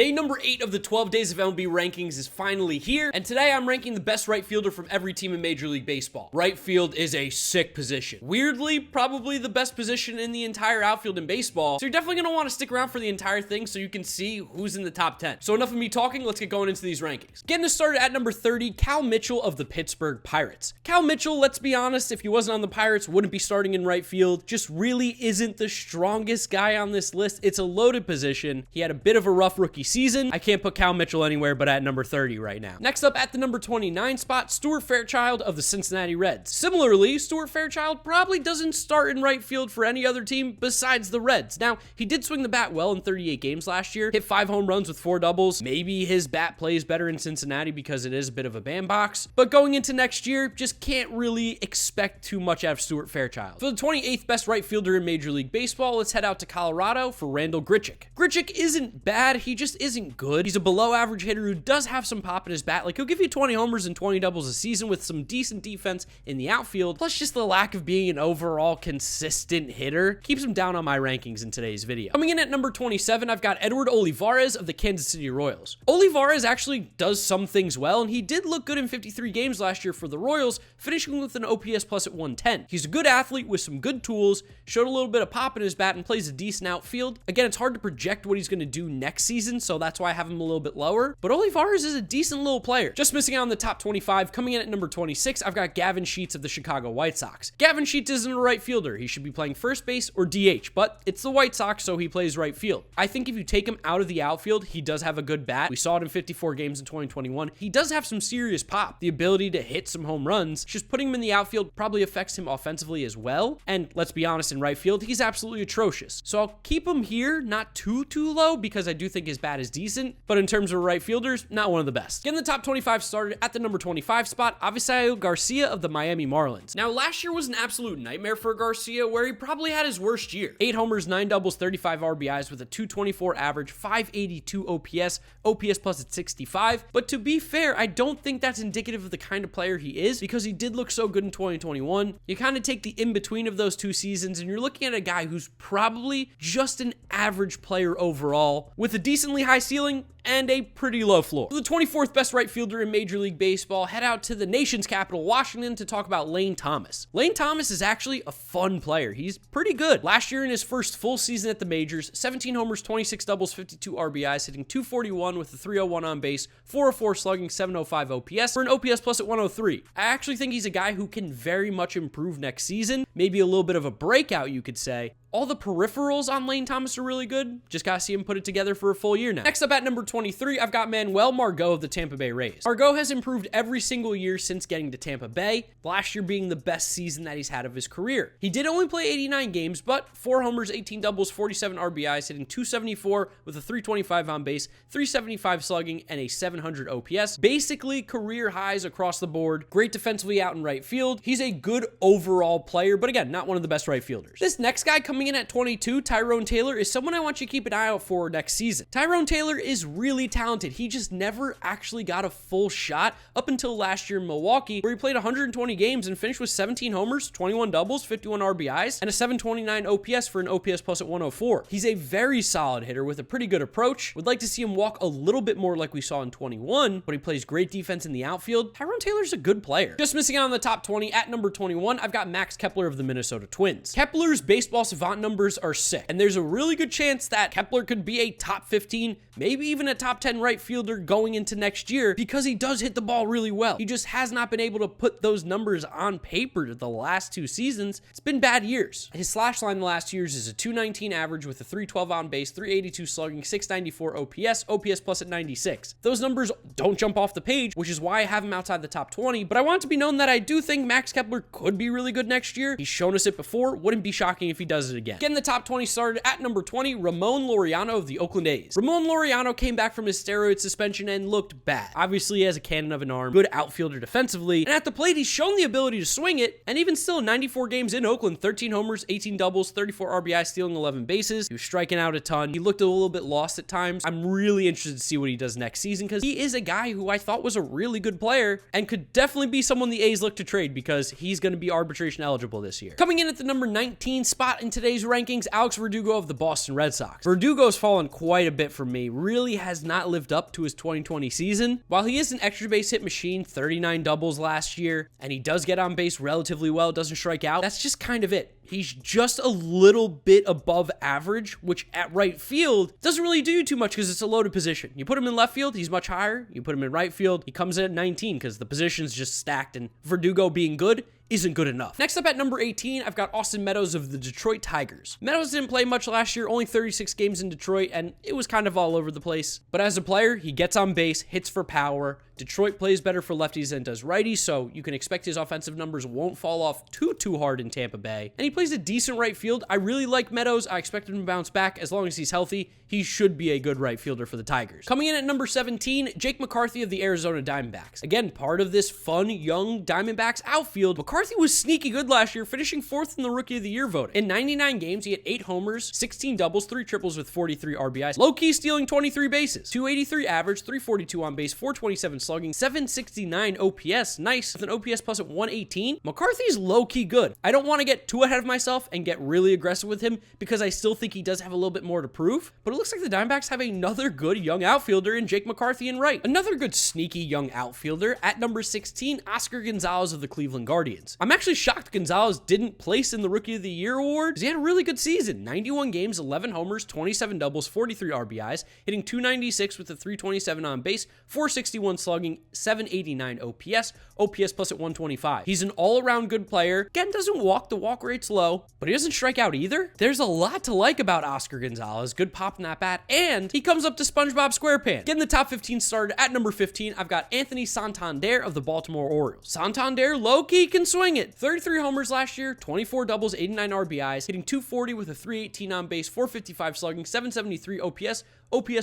Day number 8 of the 12 days of MLB rankings is finally here, and today I'm ranking the best right fielder from every team in Major League Baseball. Right field is a sick position. Weirdly, probably the best position in the entire outfield in baseball, so you're definitely going to want to stick around for the entire thing so you can see who's in the top 10. So enough of me talking, let's get going into these rankings. Getting us started at number 30, Cal Mitchell of the Pittsburgh Pirates. Cal Mitchell, let's be honest, if he wasn't on the Pirates, wouldn't be starting in right field. Just really isn't the strongest guy on this list. It's a loaded position. He had a bit of a rough rookie season. I can't put Cal Mitchell anywhere but at number 30 right now. Next up at the number 29 spot, Stuart Fairchild of the Cincinnati Reds. Similarly, Stuart Fairchild probably doesn't start in right field for any other team besides the Reds. Now, he did swing the bat well in 38 games last year, hit 5 home runs with 4 doubles. Maybe his bat plays better in Cincinnati because it is a bit of a bandbox, but going into next year, just can't really expect too much out of Stuart Fairchild. For the 28th best right fielder in Major League Baseball, let's head out to Colorado for Randall Grichuk. Grichuk isn't bad, he just isn't good. He's a below average hitter who does have some pop in his bat. Like, he'll give you 20 homers and 20 doubles a season with some decent defense in the outfield, plus just the lack of being an overall consistent hitter keeps him down on my rankings in today's video. Coming in at number 27, I've got Edward Olivares of the Kansas City Royals. Olivares actually does some things well, and he did look good in 53 games last year for the Royals, finishing with an OPS plus at 110. He's a good athlete with some good tools, showed a little bit of pop in his bat, and plays a decent outfield. Again, it's hard to project what he's going to do next season, so that's why I have him a little bit lower, but Olivares is a decent little player. Just missing out on the top 25, coming in at number 26, I've got Gavin Sheets of the Chicago White Sox. Gavin Sheets isn't a right fielder. He should be playing first base or DH, but it's the White Sox, so he plays right field. I think if you take him out of the outfield, he does have a good bat. We saw it in 54 games in 2021. He does have some serious pop, the ability to hit some home runs. Just putting him in the outfield probably affects him offensively as well, and let's be honest, in right field, he's absolutely atrocious. So I'll keep him here, not too low, because I do think his bat is decent, but in terms of right fielders, not one of the best. Getting the top 25 started at the number 25 spot, Avisaíl Garcia of the Miami Marlins. Now, last year was an absolute nightmare for Garcia, where he probably had his worst year. 8 homers, 9 doubles, 35 RBIs with a 224 average, 582 OPS plus at 65. But to be fair, I don't think that's indicative of the kind of player he is, because he did look so good in 2021. You kind of take the in-between of those two seasons, and you're looking at a guy who's probably just an average player overall, with a decently high ceiling and a pretty low floor. For the 24th best right fielder in Major League Baseball, head out to the nation's capital, Washington, to talk about Lane Thomas. Lane Thomas is actually a fun player. He's pretty good. Last year in his first full season at the majors, 17 homers, 26 doubles, 52 RBIs, hitting 241 with a 301 on base, 404 slugging, 705 OPS, for an OPS plus at 103. I actually think he's a guy who can very much improve next season, maybe a little bit of a breakout, you could say. All the peripherals on Lane Thomas are really good. Just gotta see him put it together for a full year now. Next up at number 23, I've got Manuel Margot of the Tampa Bay Rays. Margot has improved every single year since getting to Tampa Bay, last year being the best season that he's had of his career. He did only play 89 games, but 4 homers, 18 doubles, 47 RBIs, hitting 274 with a 325 on base, 375 slugging, and a 700 OPS. Basically, career highs across the board. Great defensively out in right field. He's a good overall player, but again, not one of the best right fielders. This next guy coming in at 22, Tyrone Taylor, is someone I want you to keep an eye out for next season. Tyrone Taylor is really talented. He just never actually got a full shot up until last year in Milwaukee, where he played 120 games and finished with 17 homers, 21 doubles, 51 RBIs, and a 729 OPS for an OPS plus at 104. He's a very solid hitter with a pretty good approach. Would like to see him walk a little bit more like we saw in 21, but he plays great defense in the outfield. Tyrone Taylor's a good player. Just missing out on the top 20 at number 21, I've got Max Kepler of the Minnesota Twins. Kepler's baseball savant numbers are sick, and there's a really good chance that Kepler could be a top 15, maybe even a top 10 right fielder going into next year, because he does hit the ball really well. He just has not been able to put those numbers on paper the last 2 seasons. It's been bad years. His slash line the last 2 years is a 219 average with a 312 on base, 382 slugging, 694 OPS plus at 96. Those numbers don't jump off the page, which is why I have him outside the top 20, but I want it to be known that I do think Max Kepler could be really good next year. He's shown us it before. Wouldn't be shocking if he does it again. Getting the top 20 started at number 20, Ramon Laureano of the Oakland A's. Ramon Laureano came back from his steroid suspension and looked bad. Obviously, he has a cannon of an arm, good outfielder defensively, and at the plate, he's shown the ability to swing it, and even still, 94 games in Oakland, 13 homers, 18 doubles, 34 RBI, stealing 11 bases. He was striking out a ton. He looked a little bit lost at times. I'm really interested to see what he does next season, because he is a guy who I thought was a really good player and could definitely be someone the A's look to trade, because he's going to be arbitration eligible this year. Coming in at the number 19 spot in today's today's rankings, Alex Verdugo of the Boston Red Sox. Verdugo's fallen quite a bit for me, really has not lived up to his 2020 season. While he is an extra base hit machine, 39 doubles last year, and he does get on base relatively well, doesn't strike out, that's just kind of it. He's just a little bit above average, which at right field doesn't really do you too much because it's a loaded position. You put him in left field, he's much higher. You put him in right field, he comes in at 19 because the position's just stacked, and Verdugo being good isn't good enough. Next up at number 18, I've got Austin Meadows of the Detroit Tigers. Meadows didn't play much last year, only 36 games in Detroit, and it was kind of all over the place. But as a player, he gets on base, hits for power. Detroit plays better for lefties than does righties, so you can expect his offensive numbers won't fall off too hard in Tampa Bay. And he plays a decent right field. I really like Meadows. I expect him to bounce back. As long as he's healthy, he should be a good right fielder for the Tigers. Coming in at number 17, Jake McCarthy of the Arizona Diamondbacks. Again, part of this fun, young Diamondbacks outfield. McCarthy was sneaky good last year, finishing 4th in the Rookie of the Year voting. In 99 games, he had 8 homers, 16 doubles, 3 triples with 43 RBIs. Low-key stealing 23 bases. 283 average, 342 on base, 427 slugging, 769 OPS. Nice. With an OPS plus at 118. McCarthy's low-key good. I don't want to get too ahead of myself and get really aggressive with him because I still think he does have a little bit more to prove. But it looks like the Diamondbacks have another good young outfielder in Jake McCarthy in right. Another good sneaky young outfielder at number 16, Oscar Gonzalez of the Cleveland Guardians. I'm actually shocked Gonzalez didn't place in the Rookie of the Year award because he had a really good season. 91 games, 11 homers, 27 doubles, 43 RBIs, hitting 296 with a 327 on base, 461 slugging, 789 OPS plus at 125. He's an all-around good player. Again, doesn't walk. The walk rate's low, but he doesn't strike out either. There's a lot to like about Oscar Gonzalez. Good pop in that bat, and he comes up to SpongeBob SquarePants. Getting the top 15 started at number 15, I've got Anthony Santander of the Baltimore Orioles. Santander low-key can swing it. 33 homers last year, 24 doubles, 89 RBIs, hitting 240 with a 318 on base, 455 slugging, 773 OPS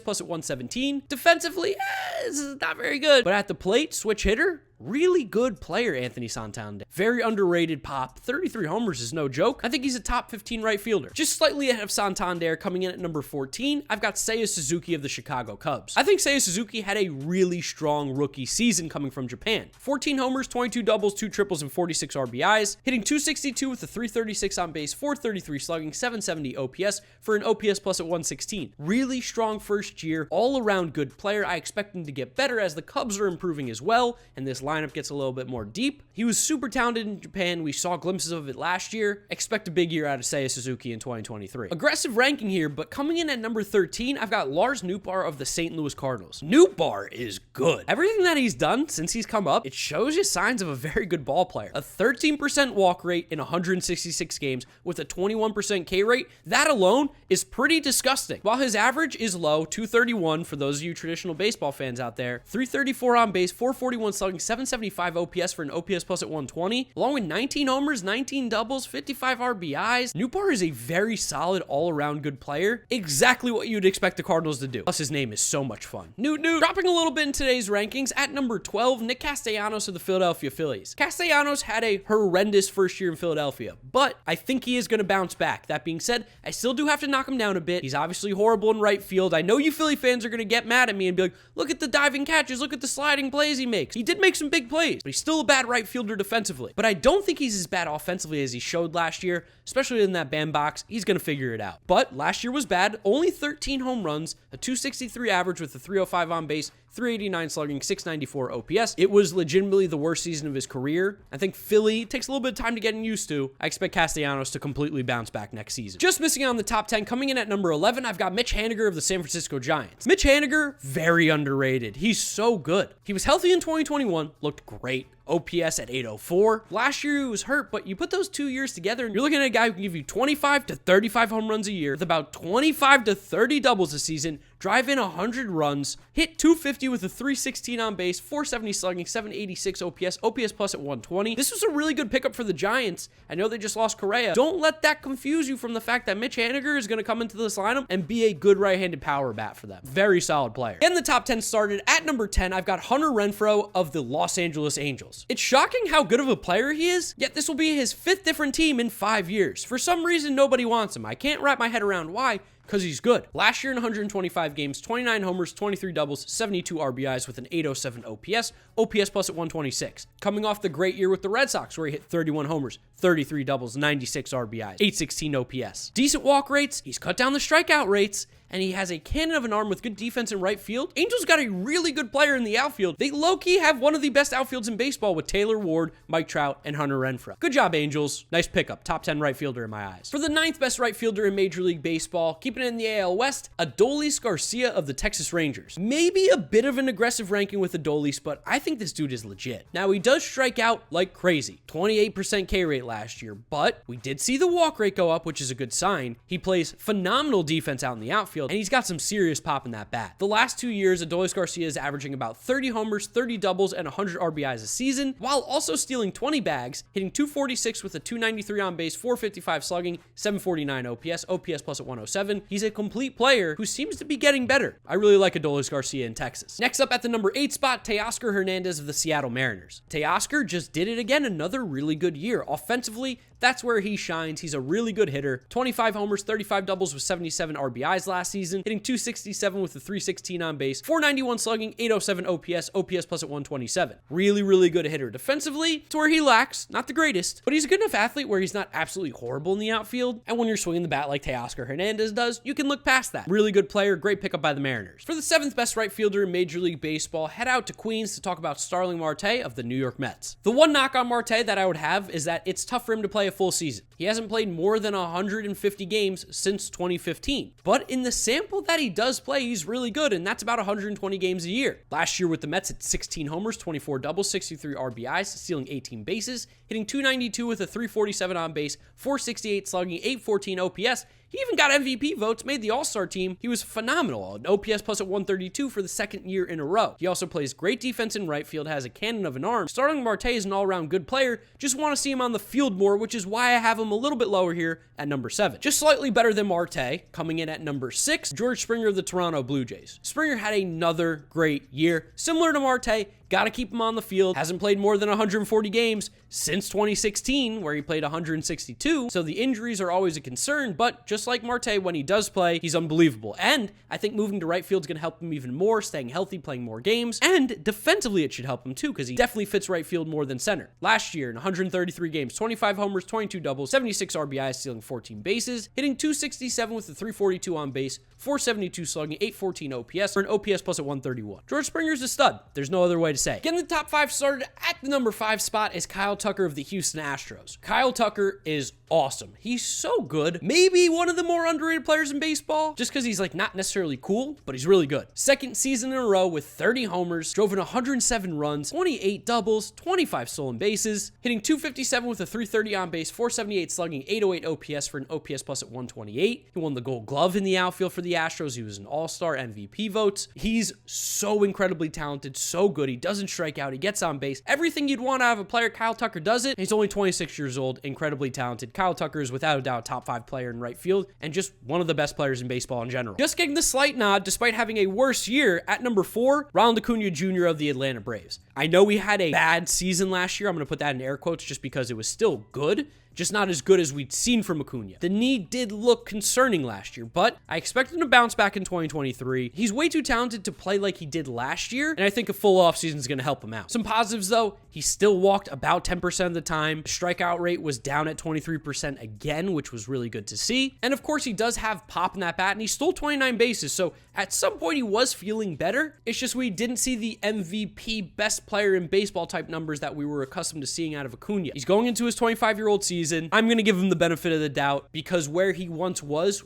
plus at 117. Defensively, this is not very good. But at the plate, switch hitter, really good player, Anthony Santander. Very underrated pop. 33 homers is no joke. I think he's a top 15 right fielder. Just slightly ahead of Santander, coming in at number 14, I've got Seiya Suzuki of the Chicago Cubs. I think Seiya Suzuki had a really strong rookie season coming from Japan. 14 homers, 22 doubles, 2 triples, and 46 RBIs, hitting 262 with a 336 on base, 433 slugging, 770 OPS for an OPS plus at 116. Really strong first year, all-around good player. I expect him to get better as the Cubs are improving as well, and this lineup gets a little bit more deep. He was super talented in Japan. We saw glimpses of it last year. Expect a big year out of Seiya Suzuki in 2023. Aggressive ranking here, but coming in at number 13, I've got Lars Nootbaar of the St. Louis Cardinals. Nootbaar is good. Everything that he's done since he's come up, it shows you signs of a very good ball player. A 13% walk rate in 166 games with a 21% K rate, that alone is pretty disgusting. While his average is low, 231 for those of you traditional baseball fans out there, 334 on base, 441 slugging, 775 OPS for an OPS plus at 120, along with 19 homers, 19 doubles, 55 RBIs. Nootbaar is a very solid all-around good player. Exactly what you'd expect the Cardinals to do. Plus his name is so much fun. Noot. Dropping a little bit in today's rankings, at number 12, Nick Castellanos of the Philadelphia Phillies. Castellanos had a horrendous first year in Philadelphia, but I think he is going to bounce back. That being said, I still do have to knock him down a bit. He's obviously horrible in right field. I know you Philly fans are going to get mad at me and be like, look at the diving catches, look at the sliding plays he makes. He did make some big plays, but he's still a bad right fielder defensively. But I don't think he's as bad offensively as he showed last year, especially in that bandbox. He's going to figure it out. But last year was bad. Only 13 home runs, a 263 average with a 305 on base, 389 slugging, 694 OPS. It was legitimately the worst season of his career. I think Philly takes a little bit of time to get used to. I expect Castellanos to completely bounce back next season. Just missing out on the top 10, coming in at number 11, I've got Mitch Haniger of the San Francisco Giants. Mitch Haniger, very underrated. He's so good. He was healthy in 2021, looked great. OPS at 804. Last year he was hurt, but you put those 2 years together and you're looking at a guy who can give you 25 to 35 home runs a year with about 25 to 30 doubles a season, drive in 100 runs, hit 250 with a 316 on base, 470 slugging, 786 OPS plus at 120. This was a really good pickup for the Giants. I know they just lost Correa. Don't let that confuse you from the fact that Mitch Haniger is going to come into this lineup and be a good right-handed power bat for them. Very solid player. In the top 10 started at number 10, I've got Hunter Renfroe of the Los Angeles Angels. It's shocking how good of a player he is, yet this will be his 5th different team in 5 years. For some reason, nobody wants him. I can't wrap my head around why. Because he's good. Last year in 125 games, 29 homers, 23 doubles, 72 RBIs with an 807 OPS, OPS plus at 126. Coming off the great year with the Red Sox where he hit 31 homers, 33 doubles, 96 RBIs, 816 OPS. Decent walk rates, he's cut down the strikeout rates, and he has a cannon of an arm with good defense in right field. Angels got a really good player in the outfield. They low-key have one of the best outfields in baseball with Taylor Ward, Mike Trout, and Hunter Renfroe. Good job, Angels. Nice pickup. Top 10 right fielder in my eyes. For the 9th best right fielder in Major League Baseball, keeping it in the AL West, Adolis Garcia of the Texas Rangers. Maybe a bit of an aggressive ranking with Adolis, but I think this dude is legit. Now, he does strike out like crazy. 28% K rate last year, but we did see the walk rate go up, which is a good sign. He plays phenomenal defense out in the outfield, and he's got some serious pop in that bat. The last 2 years, Adolis Garcia is averaging about 30 homers, 30 doubles, and 100 RBIs a season, while also stealing 20 bags, hitting 246 with a 293 on base, 455 slugging, 749 OPS, OPS plus at 107. He's a complete player who seems to be getting better. I really like Adolis Garcia in Texas. Next up at the number 8 spot, Teoscar Hernandez of the Seattle Mariners. Teoscar just did it again, another really good year. Offensively, that's where he shines. He's a really good hitter. 25 homers, 35 doubles with 77 RBIs last season, hitting 267 with a 316 on base, 491 slugging, 807 OPS, OPS plus at 127. Really, really good hitter. Defensively, it's where he lacks. Not the greatest, but he's a good enough athlete where he's not absolutely horrible in the outfield. And when you're swinging the bat like Teoscar Hernandez does, you can look past that. Really good player, great pickup by the Mariners. For the 7th best right fielder in Major League Baseball, head out to Queens to talk about Starling Marte of the New York Mets. The one knock on Marte that I would have is that it's tough for him to play a full season. He hasn't played more than 150 games since 2015. But in the sample that he does play, he's really good, and that's about 120 games a year. Last year with the Mets, it's 16 homers, 24 doubles, 63 RBIs, stealing 18 bases, hitting 292 with a 347 on base, 468 slugging, 814 OPS. He even got MVP votes, made the All-Star team. He was phenomenal. An OPS plus at 132 for the 2nd year in a row. He also plays great defense in right field, has a cannon of an arm. Starling Marte is an all-around good player. Just want to see him on the field more, which is why I have him a little bit lower here at number 7. Just slightly better than Marte, coming in at number 6, George Springer of the Toronto Blue Jays. Springer had another great year. Similar to Marte, got to keep him on the field. Hasn't played more than 140 games since 2016, where he played 162. So the injuries are always a concern, but just like Marte, when he does play, he's unbelievable. And I think moving to right field is going to help him even more, staying healthy, playing more games. And defensively, it should help him too, because he definitely fits right field more than center. Last year, in 133 games, 25 homers, 22 doubles, 76 RBIs, stealing 14 bases, hitting 267 with a 342 on base, 472 slugging, 814 OPS, for an OPS plus at 131. George Springer's a stud. There's no other way to say. Getting the top 5 started at the number 5 spot is Kyle Tucker of the Houston Astros. Kyle Tucker is awesome. He's so good. Maybe one of the more underrated players in baseball, just because he's like not necessarily cool, but he's really good. 2nd season in a row with 30 homers, drove in 107 runs, 28 doubles, 25 stolen bases, hitting 257 with a 330 on base, 478 slugging, 808 OPS for an OPS plus at 128. He won the Gold Glove in the outfield for the Astros. He was an All-Star MVP votes. He's so incredibly talented, so good. He doesn't strike out. He gets on base. Everything you'd want out of a player, Kyle Tucker does it. He's only 26 years old, incredibly talented. Kyle Tucker is without a doubt a top 5 player in right field and just one of the best players in baseball in general. Just getting the slight nod despite having a worse year at number 4, Ronald Acuna Jr. of the Atlanta Braves. I know we had a bad season last year. I'm going to put that in air quotes just because it was still good, just not as good as we'd seen from Acuna. The knee did look concerning last year, but I expect him to bounce back in 2023. He's way too talented to play like he did last year, and I think a full offseason is going to help him out. Some positives, though, he still walked about 10% of the time. Strikeout rate was down at 23% again, which was really good to see. And of course, he does have pop in that bat, and he stole 29 bases, so at some point he was feeling better. It's just we didn't see the MVP best player in baseball type numbers that we were accustomed to seeing out of Acuna. He's going into his 25-year-old season. I'm going to give him the benefit of the doubt because where he once was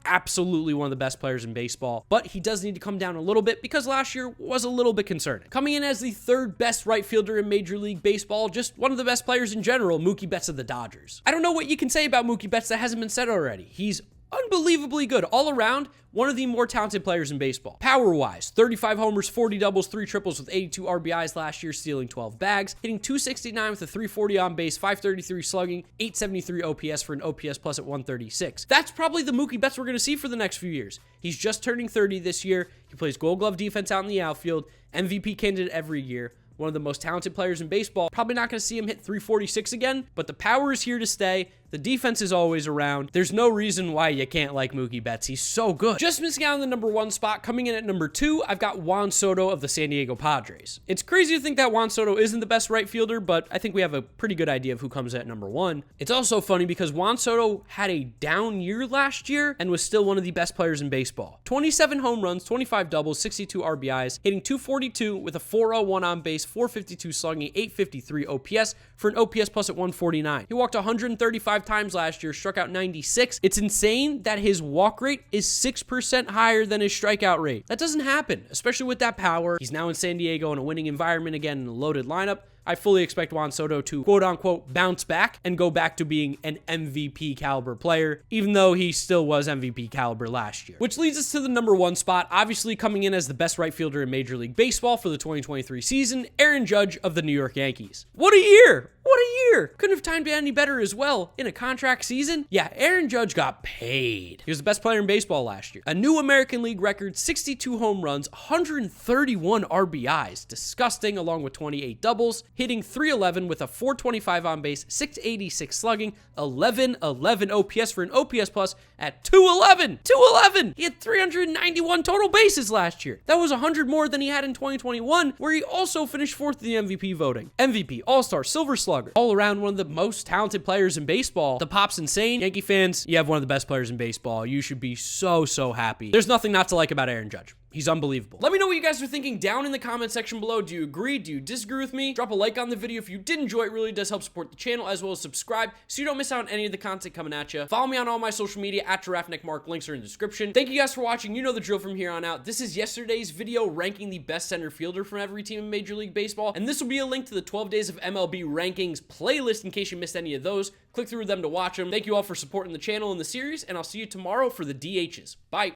absolutely one of the best players in baseball, but he does need to come down a little bit because last year was a little bit concerning. Coming in as the 3rd best right fielder in Major League Baseball, just one of the best players in general, Mookie Betts of the Dodgers. I don't know what you can say about Mookie Betts that hasn't been said already. He's unbelievably good all around. One of the more talented players in baseball. Power-wise, 35 homers, 40 doubles, 3 triples with 82 RBIs last year, stealing 12 bags, hitting 269 with a 340 on base, 533 slugging, 873 OPS for an OPS plus at 136. That's probably the Mookie Betts we're going to see for the next few years. He's just turning 30 this year. He plays Gold Glove defense out in the outfield, MVP candidate every year. One of the most talented players in baseball. Probably not going to see him hit 346 again, but the power is here to stay. The defense is always around. There's no reason why you can't like Mookie Betts. He's so good. Just missing out on the number 1 spot, coming in at number 2, I've got Juan Soto of the San Diego Padres. It's crazy to think that Juan Soto isn't the best right fielder, but I think we have a pretty good idea of who comes at number 1. It's also funny because Juan Soto had a down year last year and was still one of the best players in baseball. 27 home runs, 25 doubles, 62 RBIs, hitting .242 with a 401 on base, 452 slugging, 853 OPS for an OPS plus at 149. He walked 135 times last year, struck out 96. It's insane that his walk rate is 6% higher than his strikeout rate. That doesn't happen, especially with that power. He's now in San Diego in a winning environment again in a loaded lineup. I fully expect Juan Soto to quote-unquote bounce back and go back to being an MVP caliber player, even though he still was MVP caliber last year. Which leads us to the number 1 spot, obviously coming in as the best right fielder in Major League Baseball for the 2023 season, Aaron Judge of the New York Yankees. What a year! What a year! Couldn't have timed it any better as well. In a contract season, yeah, Aaron Judge got paid. He was the best player in baseball last year. A new American League record, 62 home runs, 131 RBIs. Disgusting, along with 28 doubles. Hitting .311 with a 425 on base, 686 slugging, 1111 OPS for an OPS plus at 211. 211! He had 391 total bases last year. That was 100 more than he had in 2021, where he also finished 4th in the MVP voting. MVP, All-Star, Silver Slugger. All around one of the most talented players in baseball. The pop's insane. Yankee fans, you have one of the best players in baseball. You should be so happy. There's nothing not to like about Aaron Judge. He's unbelievable. Let me know what you guys are thinking down in the comment section below. Do you agree? Do you disagree with me? Drop a like on the video if you did enjoy it. It really does help support the channel, as well as subscribe so you don't miss out on any of the content coming at you. Follow me on all my social media at GiraffeNeckMarc. Links are in the description. Thank you guys for watching. You know the drill from here on out. This is yesterday's video ranking the best center fielder from every team in Major League Baseball, and this will be a link to the 12 Days of MLB Rankings playlist in case you missed any of those. Click through them to watch them. Thank you all for supporting the channel and the series, and I'll see you tomorrow for the DHs. Bye.